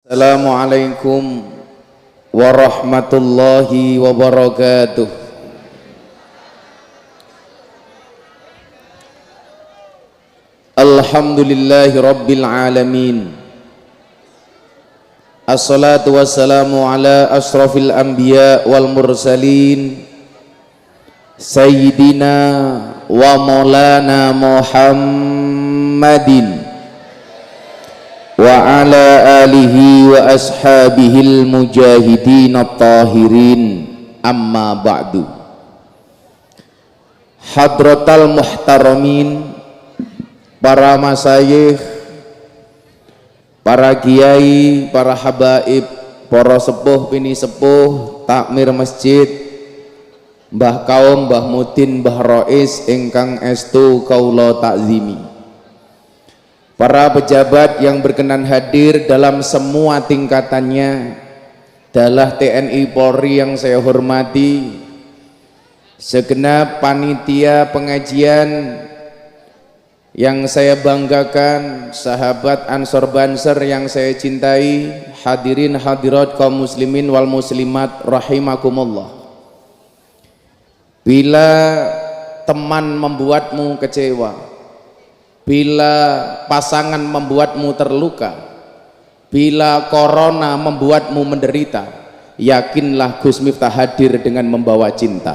Assalamualaikum warahmatullahi wabarakatuh. Alhamdulillahi rabbil alamin. Assalatu wassalamu ala ashrafil anbiya wal mursalin Sayyidina wa maulana Muhammadin wa ala alihi wa ashabihil mujahidin at-tahirin, amma ba'du. Hadratal muhtaramin, para masyayikh, para kiai, para habaib, para sepuh pini sepuh, takmir masjid, mbah kaum, mbah mudin, mbah rois ingkang estu kaula takzimi, para pejabat yang berkenan hadir dalam semua tingkatannya, adalah TNI Polri yang saya hormati, segenap panitia pengajian yang saya banggakan, sahabat Ansor Banser yang saya cintai, hadirin hadirat kaum muslimin wal muslimat rahimakumullah. Bila teman membuatmu kecewa, bila pasangan membuatmu terluka, bila corona membuatmu menderita, yakinlah Gus Miftah hadir dengan membawa cinta.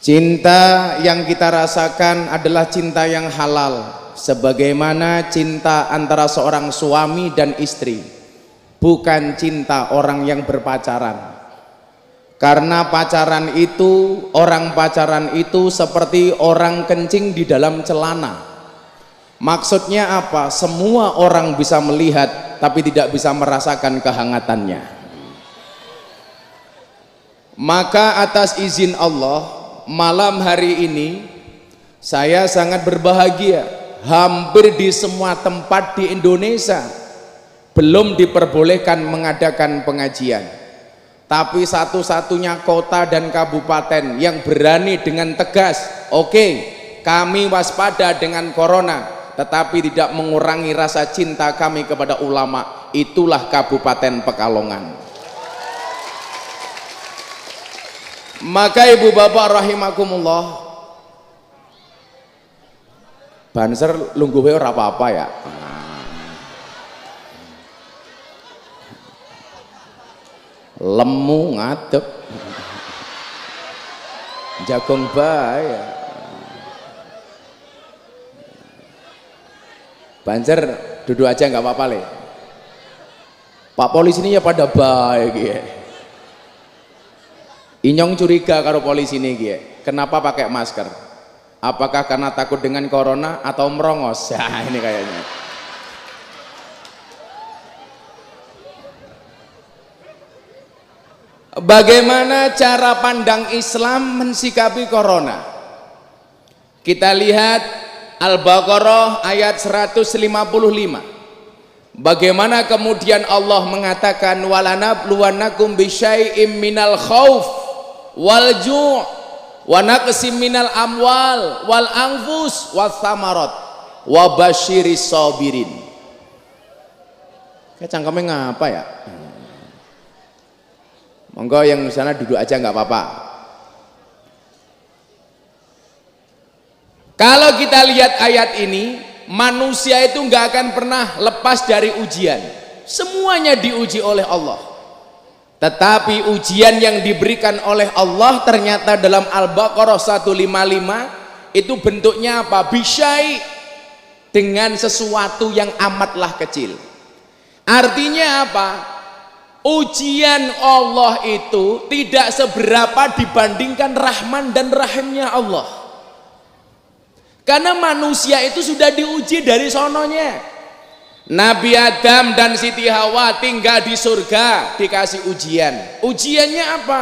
Cinta yang kita rasakan adalah cinta yang halal, sebagaimana cinta antara seorang suami dan istri, bukan cinta orang yang berpacaran. Karena pacaran itu, orang pacaran itu seperti orang kencing di dalam celana. Maksudnya apa? Semua orang bisa melihat tapi tidak bisa merasakan kehangatannya. Maka atas izin Allah, malam hari ini saya sangat berbahagia. Hampir di semua tempat di Indonesia belum diperbolehkan mengadakan pengajian, tapi satu-satunya kota dan kabupaten yang berani dengan tegas, oke, kami waspada dengan corona, tetapi tidak mengurangi rasa cinta kami kepada ulama, itulah Kabupaten Pekalongan. Maka ibu bapak rahimakumullah, Banser lungguhe ora apa-apa ya. Lemu ngadep jagung bae. Banser duduk aja nggak apa-apa le. Pak polisi ini ya pada baik ya. Inyong curiga karo polisi ini ya. Kenapa pakai masker? Apakah karena takut dengan corona atau merongos? Ya ini kayaknya. Bagaimana cara pandang Islam mensikapi corona? Kita lihat Al-Baqarah ayat 155. Bagaimana kemudian Allah mengatakan walanabluwannakum bisyai'im minal khauf wal ju' wa naqsim minal amwal wal anfus wath thamarat wa basyiris sabirin. Kayak cangkemnya ngapa ya? Monggo yang di sana duduk aja nggak apa-apa. Kalau kita lihat ayat ini, manusia itu nggak akan pernah lepas dari ujian. Semuanya diuji oleh Allah. Tetapi ujian yang diberikan oleh Allah ternyata dalam Al-Baqarah 155 itu bentuknya apa? Bisyai, dengan sesuatu yang amatlah kecil. Artinya apa? Ujian Allah itu tidak seberapa dibandingkan Rahman dan Rahimnya Allah. Karena manusia itu sudah diuji dari sononya. Nabi Adam dan Siti Hawa tinggal di surga, dikasih ujian. Ujiannya apa?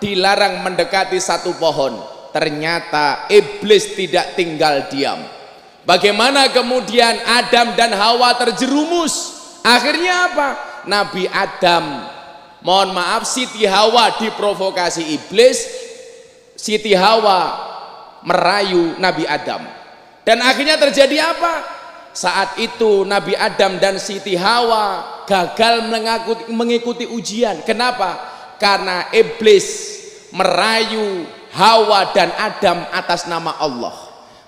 Dilarang mendekati satu pohon. Ternyata iblis tidak tinggal diam. Bagaimana kemudian Adam dan Hawa terjerumus? Akhirnya apa? Nabi Adam, mohon maaf, Siti Hawa diprovokasi iblis, Siti Hawa merayu Nabi Adam. Dan akhirnya terjadi apa? Saat itu Nabi Adam dan Siti Hawa gagal mengikuti ujian. Kenapa? Karena iblis merayu Hawa dan Adam atas nama Allah.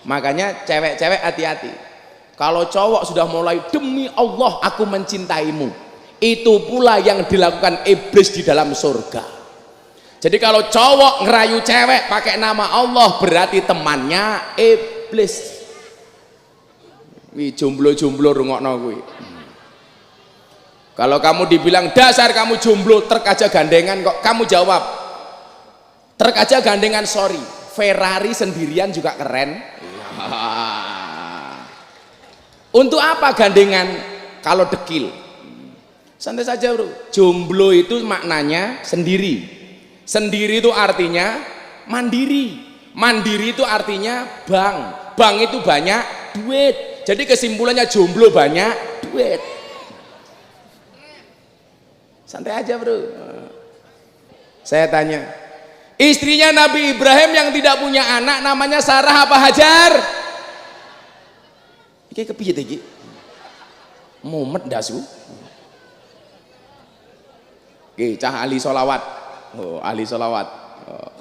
Makanya cewek-cewek hati-hati. Kalau cowok sudah mulai demi Allah aku mencintaimu, itu pula yang dilakukan iblis di dalam surga. Jadi kalau cowok ngerayu cewek pakai nama Allah, berarti temannya iblis. Wih, jomblo-jomblo rungokno kuwi. Kalau kamu dibilang dasar kamu jomblo, trek aja gandengan kok, kamu jawab trek aja gandengan, sorry, Ferrari sendirian juga keren. Untuk apa gandengan kalau dekil? Santai saja bro. Jomblo itu maknanya sendiri. Sendiri itu artinya mandiri. Mandiri itu artinya bank. Bank itu banyak duit. Jadi kesimpulannya jomblo banyak duit. Santai aja bro. Saya tanya, istrinya Nabi Ibrahim yang tidak punya anak namanya Sarah apa Hajar? Iki kepiye iki? Mumet dasu. Oke, cah ahli solawat. Oh, ahli solawat. Oh.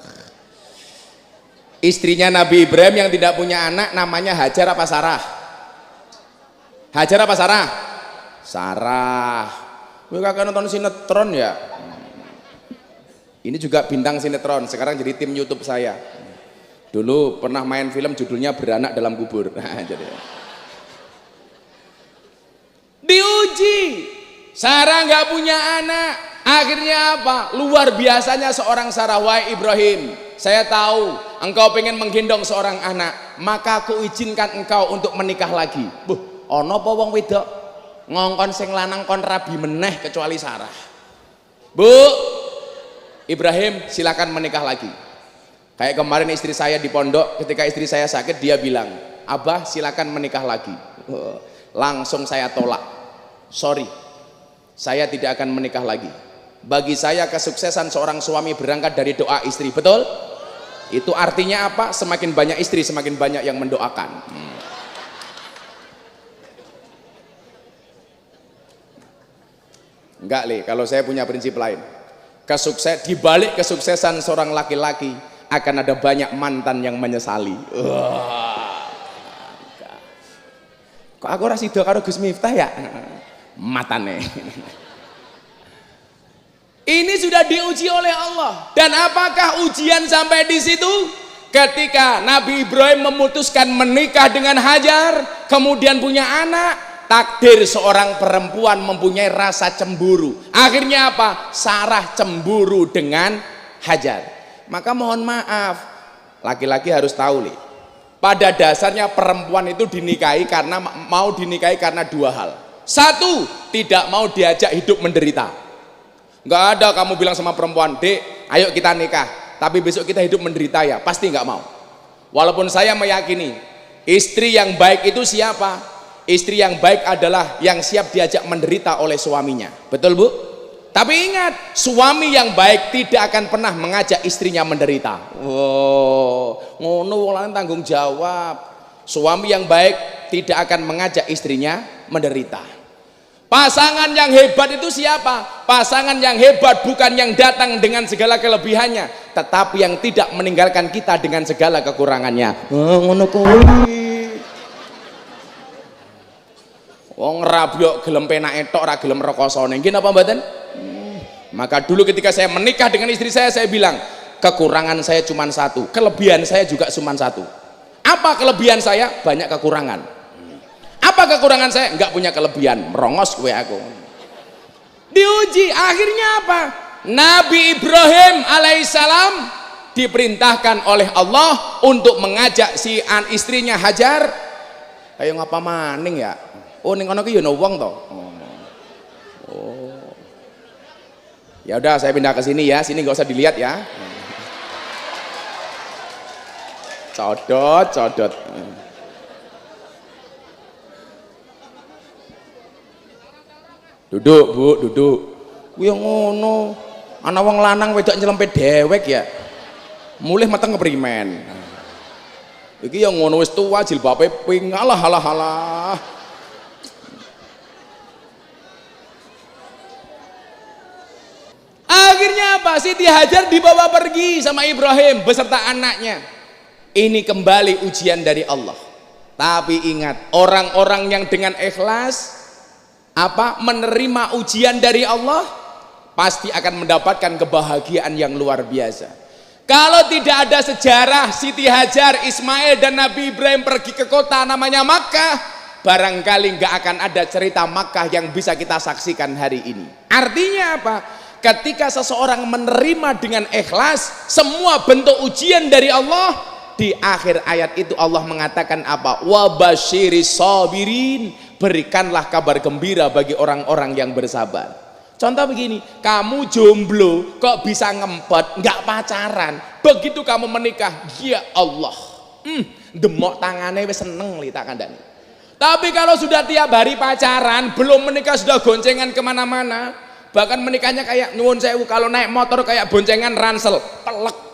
Istrinya Nabi Ibrahim yang tidak punya anak namanya Hajar apa Sarah? Hajar apa Sarah? Sarah. Gue kakak nonton sinetron ya. Ini juga bintang sinetron, sekarang jadi tim YouTube saya. Dulu pernah main film judulnya Beranak Dalam Kubur. Nah, jadi diuji, Sarah nggak punya anak, akhirnya apa? Luar biasanya seorang Sarah, wahai Ibrahim, saya tahu engkau pengen menggendong seorang anak, maka aku izinkan engkau untuk menikah lagi. Buh, ono apa wong wedok ngongkon sing lanang kon rabi meneh kecuali Sarah. Bu, Ibrahim silakan menikah lagi. Kayak kemarin istri saya di pondok, ketika istri saya sakit dia bilang, Abah silakan menikah lagi. Langsung saya tolak. Sorry, saya tidak akan menikah lagi. Bagi saya kesuksesan seorang suami berangkat dari doa istri, betul? Itu artinya apa? Semakin banyak istri, semakin banyak yang mendoakan. Enggak Le, kalau saya punya prinsip lain. Di balik kesuksesan seorang laki-laki akan ada banyak mantan yang menyesali. Kok aku ora sida karo Gus Miftah ya? Matane. Ini sudah diuji oleh Allah. Dan apakah ujian sampai di situ? Ketika Nabi Ibrahim memutuskan menikah dengan Hajar, kemudian punya anak, takdir seorang perempuan mempunyai rasa cemburu. Akhirnya apa? Sarah cemburu dengan Hajar. Maka mohon maaf, laki-laki harus tahu nih. Pada dasarnya perempuan itu dinikahi karena mau dinikahi karena dua hal. Satu, tidak mau diajak hidup menderita. Nggak ada kamu bilang sama perempuan, Dek, ayo kita nikah, tapi besok kita hidup menderita ya, pasti nggak mau. Walaupun saya meyakini istri yang baik itu siapa? Istri yang baik adalah yang siap diajak menderita oleh suaminya. Betul Bu? Tapi ingat, suami yang baik tidak akan pernah mengajak istrinya menderita. Oh, ngono wong lanang tanggung jawab. Suami yang baik tidak akan mengajak istrinya menderita. Pasangan yang hebat itu siapa? Pasangan yang hebat bukan yang datang dengan segala kelebihannya, tetapi yang tidak meninggalkan kita dengan segala kekurangannya. Ngono kuwi. Wong rabyok gelem penake tok ora gelem rekosane. Nggih napa mboten? Maka dulu ketika saya menikah dengan istri saya bilang, kekurangan saya cuma satu, kelebihan saya juga cuma satu. Apa kelebihan saya? Banyak kekurangan. Apa kekurangan saya? Enggak punya kelebihan, merongos gue aku. Diuji, akhirnya apa? Nabi Ibrahim alaihissalam diperintahkan oleh Allah untuk mengajak si istrinya Hajar. Ayo ngapa maning ya? Oh ning kono ki yo ono wong to. Oh. Ya udah saya pindah ke sini ya, sini nggak usah dilihat ya. Codot. Duduk Bu, duduk. Kuwi ngono. Ana wong lanang wedok nyelempet dewek ya. Mulih meteng keprimen. Iki yang ngono wis tua jilbabe pink, alah alah alah. Akhirnya apa? Siti Hajar dibawa pergi sama Ibrahim beserta anaknya. Ini kembali ujian dari Allah. Tapi ingat, orang-orang yang dengan ikhlas menerima ujian dari Allah pasti akan mendapatkan kebahagiaan yang luar biasa. Kalau tidak ada sejarah Siti Hajar, Ismail dan Nabi Ibrahim pergi ke kota namanya Makkah, barangkali nggak akan ada cerita Makkah yang bisa kita saksikan hari ini. Artinya apa? Ketika seseorang menerima dengan ikhlas semua bentuk ujian dari Allah, di akhir ayat itu Allah mengatakan apa? Wa basyiris sabirin, berikanlah kabar gembira bagi orang-orang yang bersabar. Contoh begini, kamu jomblo kok bisa ngempet, nggak pacaran, begitu kamu menikah, ya Allah, demok tangannya wis seneng li tak kandani. Tapi kalau sudah tiap hari pacaran, belum menikah sudah goncengan kemana-mana, bahkan menikahnya kayak nyuwun sewu, kalau naik motor kayak boncengan ransel, pelek,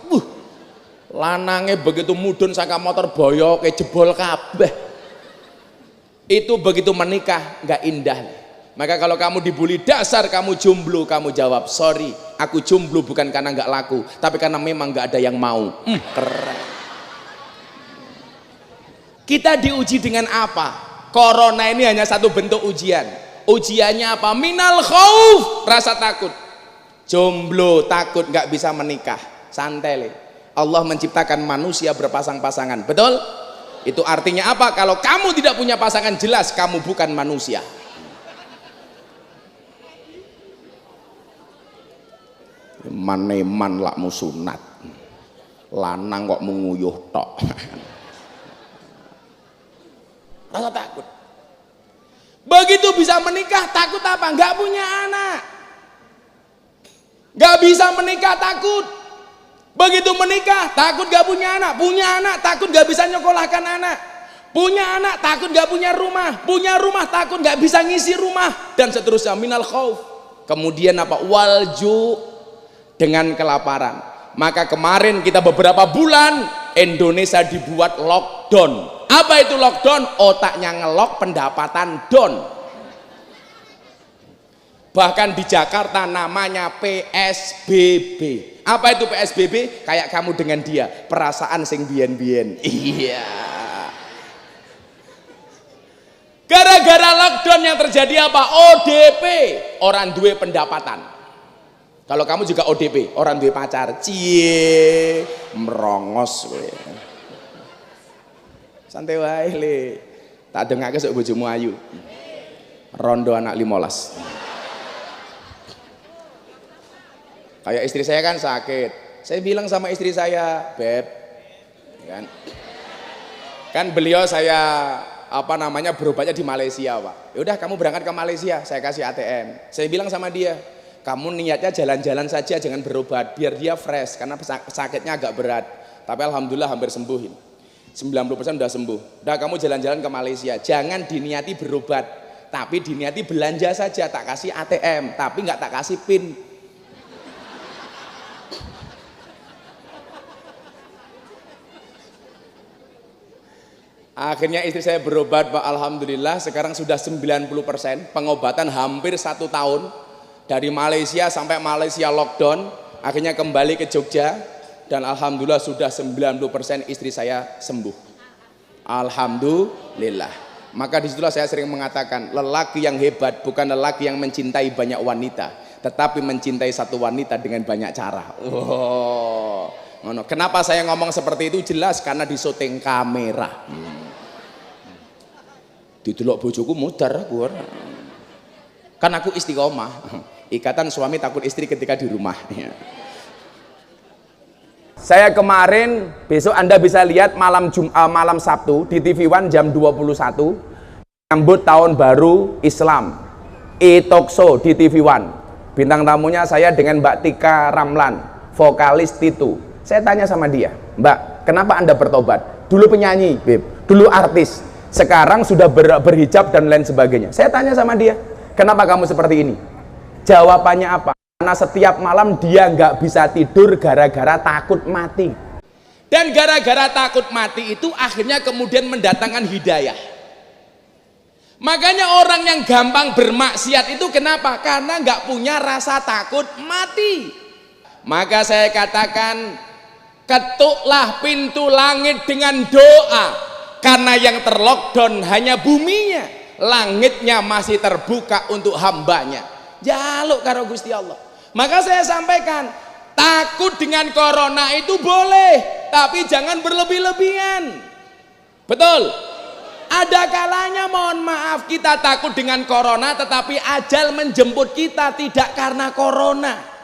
lanangnya begitu mudun saka motor boyok kayak jebol kabeh. Itu begitu menikah nggak indah. Maka kalau kamu dibully dasar kamu jomblo, kamu jawab sorry, aku jomblo bukan karena nggak laku, tapi karena memang nggak ada yang mau. Keren. Kita diuji dengan apa? Corona ini hanya satu bentuk ujian. Ujiannya apa? Minal khauf, rasa takut. Jomblo takut nggak bisa menikah, santai. Allah menciptakan manusia berpasang-pasangan, betul? Itu artinya apa? Kalau kamu tidak punya pasangan, jelas kamu bukan manusia. Maneman lakmu sunat, lanang kok menguyuh tok. Rasa takut. Begitu bisa menikah takut apa? Nggak punya anak, nggak bisa menikah takut. Begitu menikah takut nggak punya anak takut nggak bisa nyekolahkan anak, punya anak takut nggak punya rumah takut nggak bisa ngisi rumah, dan seterusnya. Minal khauf. Kemudian apa? Walju, dengan kelaparan. Maka kemarin kita beberapa bulan Indonesia dibuat lockdown. Apa itu lockdown? Otaknya ngelok, pendapatan down. Bahkan di Jakarta namanya PSBB. Apa itu PSBB? Kayak kamu dengan dia, perasaan sing bien-bien. Iya. Gara-gara lockdown yang terjadi apa? ODP, orang duwe pendapatan. Kalau kamu juga ODP, orang duwe pacar, cie, merongos kowe. Santai wae le. Tak dengake sok bojomu ayu. Rondo anak 15. Kayak istri saya kan sakit. Saya bilang sama istri saya, "Beb," kan beliau saya berobatnya di Malaysia, Pak. Ya udah kamu berangkat ke Malaysia, saya kasih ATM. Saya bilang sama dia, kamu niatnya jalan-jalan saja, jangan berobat, biar dia fresh, karena sakitnya agak berat. Tapi alhamdulillah hampir sembuhin, 90% udah sembuh. Udah kamu jalan-jalan ke Malaysia, jangan diniati berobat, tapi diniati belanja saja. Tak kasih ATM, tapi nggak tak kasih PIN. Akhirnya istri saya berobat, Pak, alhamdulillah sekarang sudah 90%, pengobatan hampir 1 tahun. Dari Malaysia sampai Malaysia lockdown, akhirnya kembali ke Jogja, dan alhamdulillah sudah 90% istri saya sembuh. Alhamdulillah. Maka disitulah saya sering mengatakan, lelaki yang hebat bukan lelaki yang mencintai banyak wanita, tetapi mencintai satu wanita dengan banyak cara. Oh, kenapa saya ngomong seperti itu? Jelas karena di syuting kamera. Didelok bojoku mudar aku. Kan aku istiqomah. Ikatan suami takut istri ketika di rumah. Saya kemarin, besok Anda bisa lihat malam Sabtu di TV One jam 21, menyambut tahun baru Islam, e-talk show di TV One. Bintang tamunya saya dengan Mbak Tika Ramlan, vokalis Titu. Saya tanya sama dia, Mbak, kenapa Anda bertobat? Dulu penyanyi, Beb, dulu artis, sekarang sudah berhijab dan lain sebagainya. Saya tanya sama dia, kenapa kamu seperti ini? Jawabannya apa? Karena setiap malam dia nggak bisa tidur gara-gara takut mati. Dan gara-gara takut mati itu akhirnya kemudian mendatangkan hidayah. Makanya orang yang gampang bermaksiat itu kenapa? Karena nggak punya rasa takut mati. Maka saya katakan, ketuklah pintu langit dengan doa, karena yang terlockdown hanya buminya, langitnya masih terbuka untuk hambanya. Jaluk karo Gusti Allah. Maka saya sampaikan, takut dengan corona itu boleh, tapi jangan berlebih-lebihan. Betul? Ada kalanya mohon maaf kita takut dengan corona, tetapi ajal menjemput kita tidak karena corona.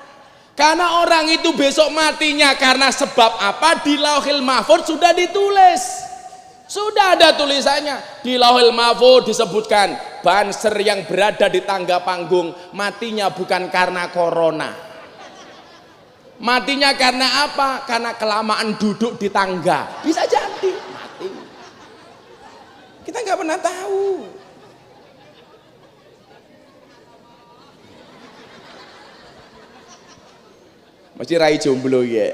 Karena orang itu besok matinya karena sebab apa, di Lauhil Mahfuz sudah ditulis. Sudah ada tulisannya. Di Lauhil Mahfuz disebutkan, Banser yang berada di tangga panggung matinya bukan karena corona. Matinya karena apa? Karena kelamaan duduk di tangga. Bisa jadi mati. Kita nggak pernah tahu. Masih rai jomblo ya.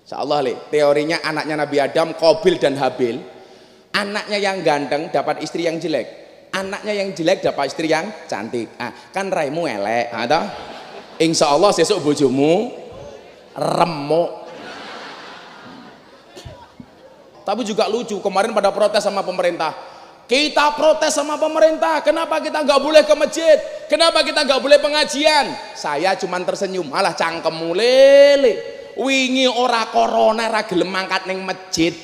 Insyaallah teorinya anaknya Nabi Adam, Qabil dan Habil. Anaknya yang ganteng dapat istri yang jelek. Anaknya yang jelek dapat istri yang cantik. Kan raimu elek, toh? Insyaallah sesuk bojomu remuk. Tapi juga lucu, kemarin pada protes sama pemerintah. Kita protes sama pemerintah, kenapa kita nggak boleh ke masjid? Kenapa kita nggak boleh pengajian? Saya cuman tersenyum, malah cangkemmu lele. Wingi ora corona ra gelem mangkat ning masjid.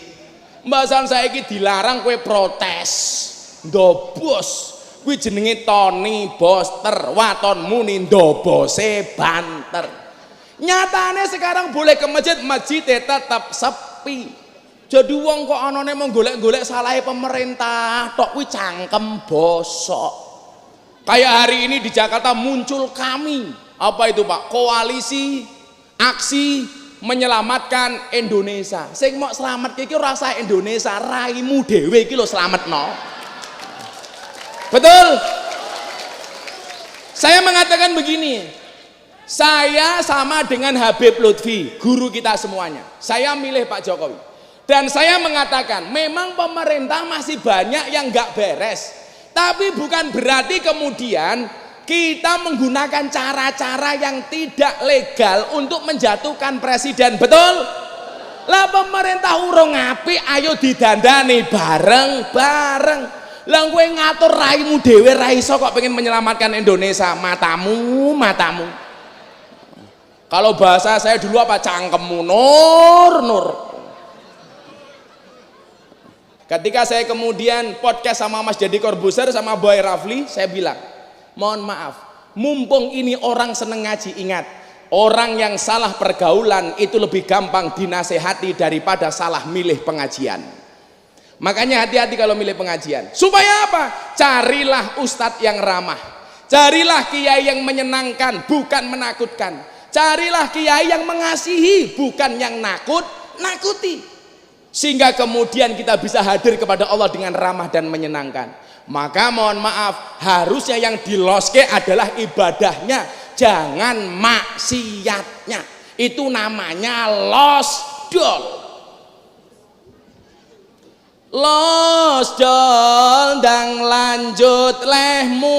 Mbasan saiki dilarang kowe protes. Ndobos. Kuwi jenenge Tony Boster, watonmu ni ndobose banter. Nyatane sekarang boleh ke masjid, masjidnya tetap sepi. Jadi wong kok anane mau golek-golek salahe pemerintah, tok kuwi cangkem bosok. Kayak hari ini di Jakarta muncul kami, apa itu Pak? Koalisi aksi menyelamatkan Indonesia. Sing mau selamat iki ora usah Indonesia, raimu dhewe iki lho slametno. Betul? Saya mengatakan begini, saya sama dengan Habib Lutfi, guru kita semuanya. Saya milih Pak Jokowi. Dan saya mengatakan, memang pemerintah masih banyak yang nggak beres. Tapi bukan berarti kemudian kita menggunakan cara-cara yang tidak legal untuk menjatuhkan presiden. Betul? Lah pemerintah urung apik, ayo didandani bareng-bareng. Lah kowe ngatur raimu dhewe ra iso kok pengen menyelamatkan Indonesia, matamu. Kalau bahasa saya dulu apa, cangkemmu nur. Ketika saya kemudian podcast sama Mas Deddy Corbuzier sama Boy Rafli, saya bilang, mohon maaf, mumpung ini orang seneng ngaji, ingat, orang yang salah pergaulan itu lebih gampang dinasehati daripada salah milih pengajian. Makanya hati-hati kalau milih pengajian. Supaya apa? Carilah ustadz yang ramah, carilah kiai yang menyenangkan, bukan menakutkan. Carilah kiai yang mengasihi, bukan yang nakuti. Sehingga kemudian kita bisa hadir kepada Allah dengan ramah dan menyenangkan. Maka mohon maaf, harusnya yang diloske adalah ibadahnya, jangan maksiatnya. Itu namanya losdol. Losdol dan lanjut lehmu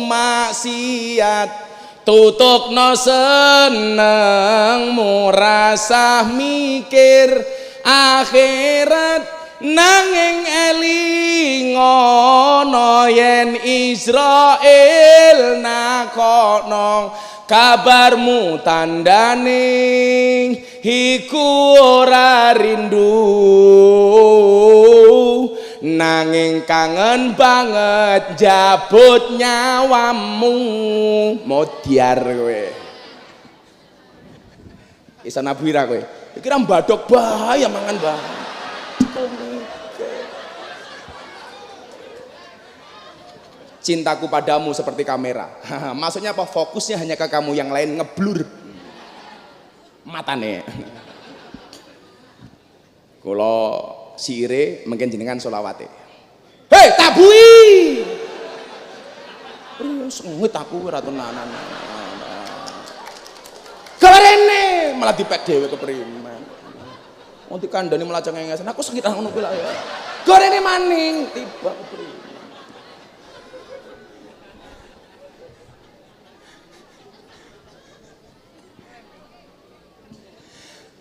maksiat. Tutukno senengmu rasa mikir akhirat nanging elingono yen Israel nakono kabarmu tandaning iku ora rindu nanging kangen banget jabut nyawamu modiar kowe isa nabwira kowe. Kira mbadok bahaya mangan bahaya. Cintaku padamu seperti kamera. Maksudnya apa? Fokusnya hanya ke kamu, yang lain ngeblur matane. Kalau siire mungkin jenengan solawate. Hei tabui. Sengit aku ora tenanan. Kelarene malah dipek dhewe keprimen. Wong dikandani melacang ngengesan. Aku sekitar ngono kuwi lah ya. Gorene maning tiba kepriye.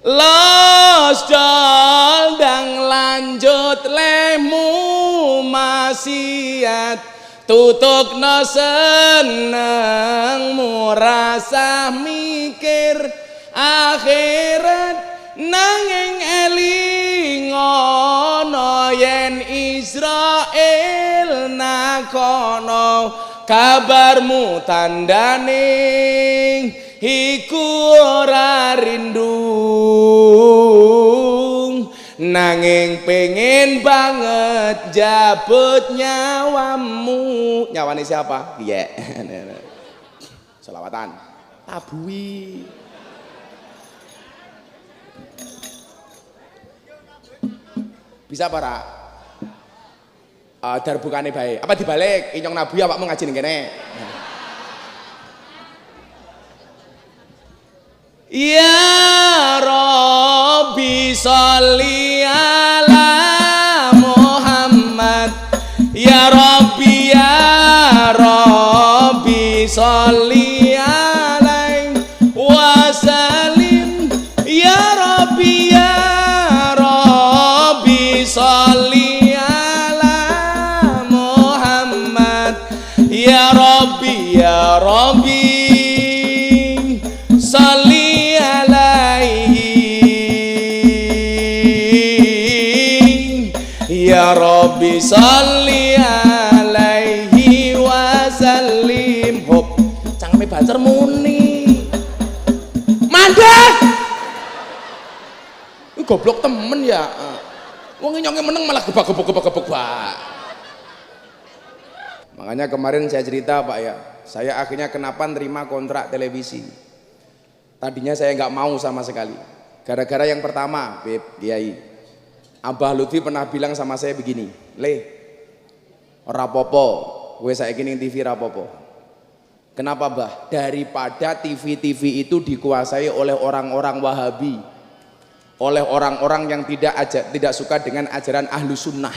Los dang lanjut lemu maksiat tutukna senengmu rasa mikir akhirat nanging elingono yen Israel nakono kabarmu tandaning iku ora rindu nanging pengen banget jabut nyawamu. Nyawane siapa? Iya selawatan tabui bisa para darbukane bae apa dibalik inyong nabi awakmu ngaji ning kene. Ya Rabbi sholli ala Muhammad ya Rabbi sholli alaihi wasallim ya Rabbi sholli ala Muhammad ya Rabbi sholli ya Rabbi sholli alaihi wasallim. Hop cangkeme banter muni mandek ini goblok temen ya wong nyongke meneng malah gebak. Makanya kemarin saya cerita Pak ya, saya akhirnya kenapa nerima kontrak televisi. Tadinya saya nggak mau sama sekali gara-gara yang pertama Beb Kiai Abah Lutfi pernah bilang sama saya begini, Le, rapopo, gue saiki ning TV rapopo. Kenapa Bah? Daripada TV itu dikuasai oleh orang-orang Wahabi, oleh orang-orang yang tidak suka dengan ajaran Ahlu Sunnah.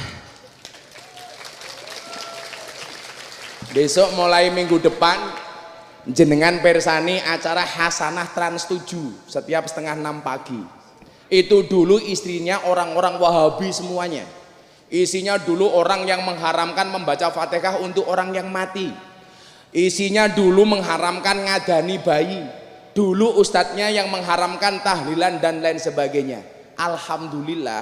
Besok mulai minggu depan, jenengan persani acara Hasanah Trans 7 setiap setengah 6 pagi. Itu dulu istrinya orang-orang Wahabi semuanya. Isinya dulu orang yang mengharamkan membaca Fatihah untuk orang yang mati. Isinya dulu mengharamkan ngadani bayi. Dulu ustadznya yang mengharamkan tahlilan dan lain sebagainya. Alhamdulillah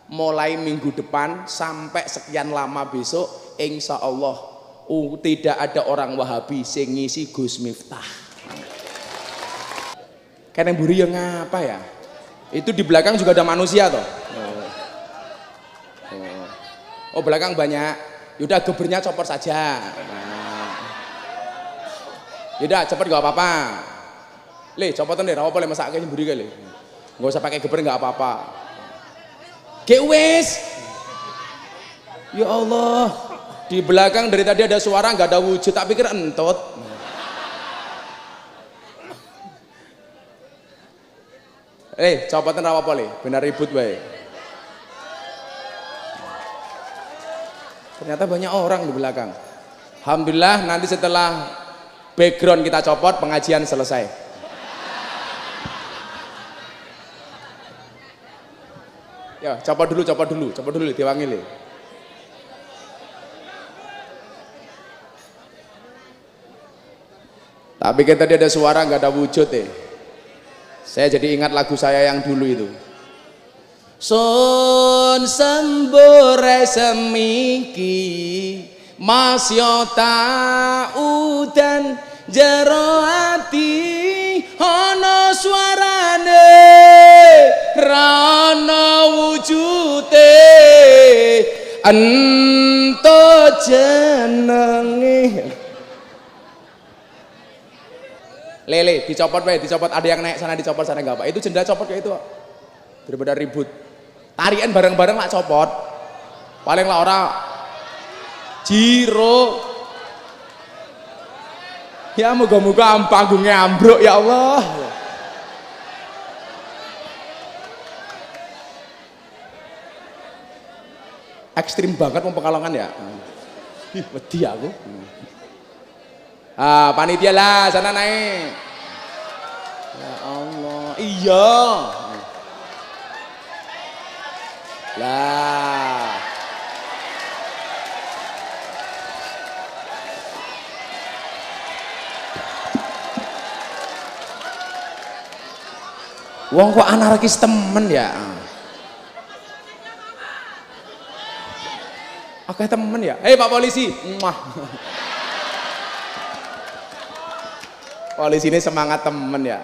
mulai minggu depan sampai sekian lama besok insya Allah tidak ada orang Wahabi sing ngisi Gus Miftah. Kene mburi yang ngapa ya? Itu di belakang juga ada manusia toh. Oh belakang banyak. Yaudah gebernya copot saja. Yaudah cepet gak apa-apa. Le copotan deh, apa le masak kayak mburi kali. Gak usah pakai geber nggak apa-apa. Wes. Ya Allah. Di belakang dari tadi ada suara nggak ada wujud, tak pikir entot. Copotan apa le? Benar ribut baik. Ternyata banyak orang di belakang. Alhamdulillah nanti setelah background kita copot pengajian selesai. Ya copot dulu diwangi le. Tapi kan tadi ada suara nggak ada wujud Saya jadi ingat lagu saya yang dulu itu. Sun sembure semiki Mas Yota udan jero ati ana suarane rana wujute ento jenenge Lele dicopot bae, dicopot ada yang naik sana dicopot sana enggak apa. Itu jendela copot kayak itu. Daripada ribut. Tarian bareng-bareng lah copot. Paling lah orang jiro. Ya moga-moga panggungnya ambruk ya Allah. ekstrim banget mau Pekalongan ya. Ih, wedi aku. Ah, panitia lah sana naik. Ya Allah, iya. Lah. Wong kok anarkis temen ya. Oke temen ya. Hei Pak Polisi. Muah. Polisi ini semangat temen ya.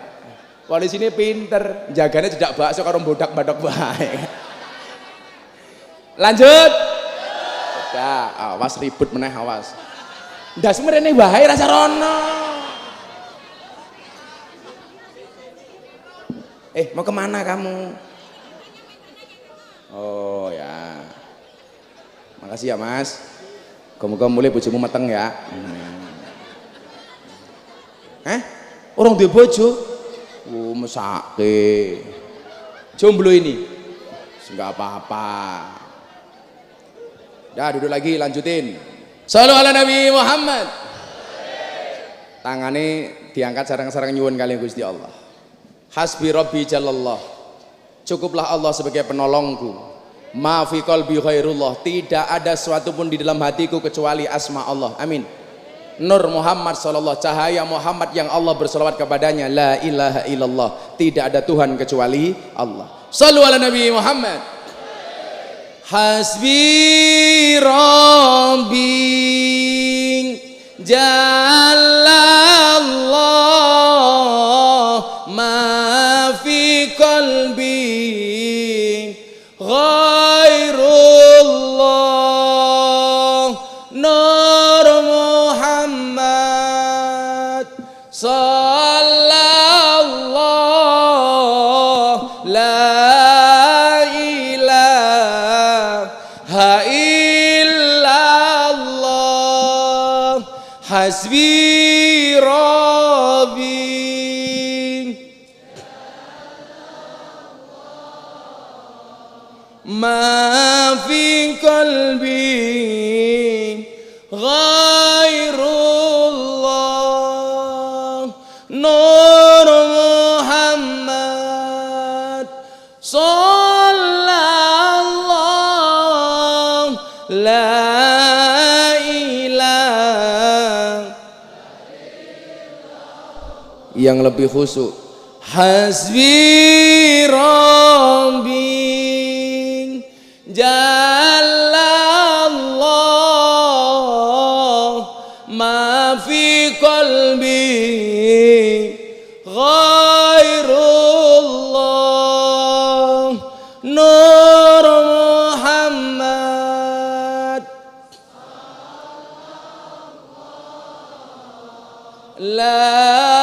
Polisi ini pinter, jaganya jejak bakso karo bodak badok bae. Lanjut. Ya, awas ribut meneh awas. Ndas mrene wae rasa rono. Mau kemana kamu? Oh ya. Makasih ya Mas. Muga-muga mulai bojomu meteng ya. Orang duwe bojo? Oh, mesake. Jomblo ini. Enggak apa-apa. Ya, duduk lagi, lanjutin. Shallu ala Nabi Muhammad. Tangane diangkat sareng-sareng nyuwun kalian Gusti Allah. Hasbi Rabbi Jalallah. Cukuplah Allah sebagai penolongku. Ma fi qalbi khairullah. Tidak ada sesuatu pun di dalam hatiku kecuali asma Allah. Amin. Nur Muhammad sallallahu, cahaya Muhammad yang Allah berselawat kepadanya. La ilaha illallah. Tidak ada Tuhan kecuali Allah. Shallu ala Nabi Muhammad. Hasbi Rabbi Jalallah ma fi qalbi ghairullah Nur Muhammad sallallahu la Hasbi Rabbi ma fi qalbi ghairullah Nur Muhammad sallallahu la yang lebih khusyuk. Hasbi Rabbi Jalallah ma fi qalbi ghairullah Nur Muhammad la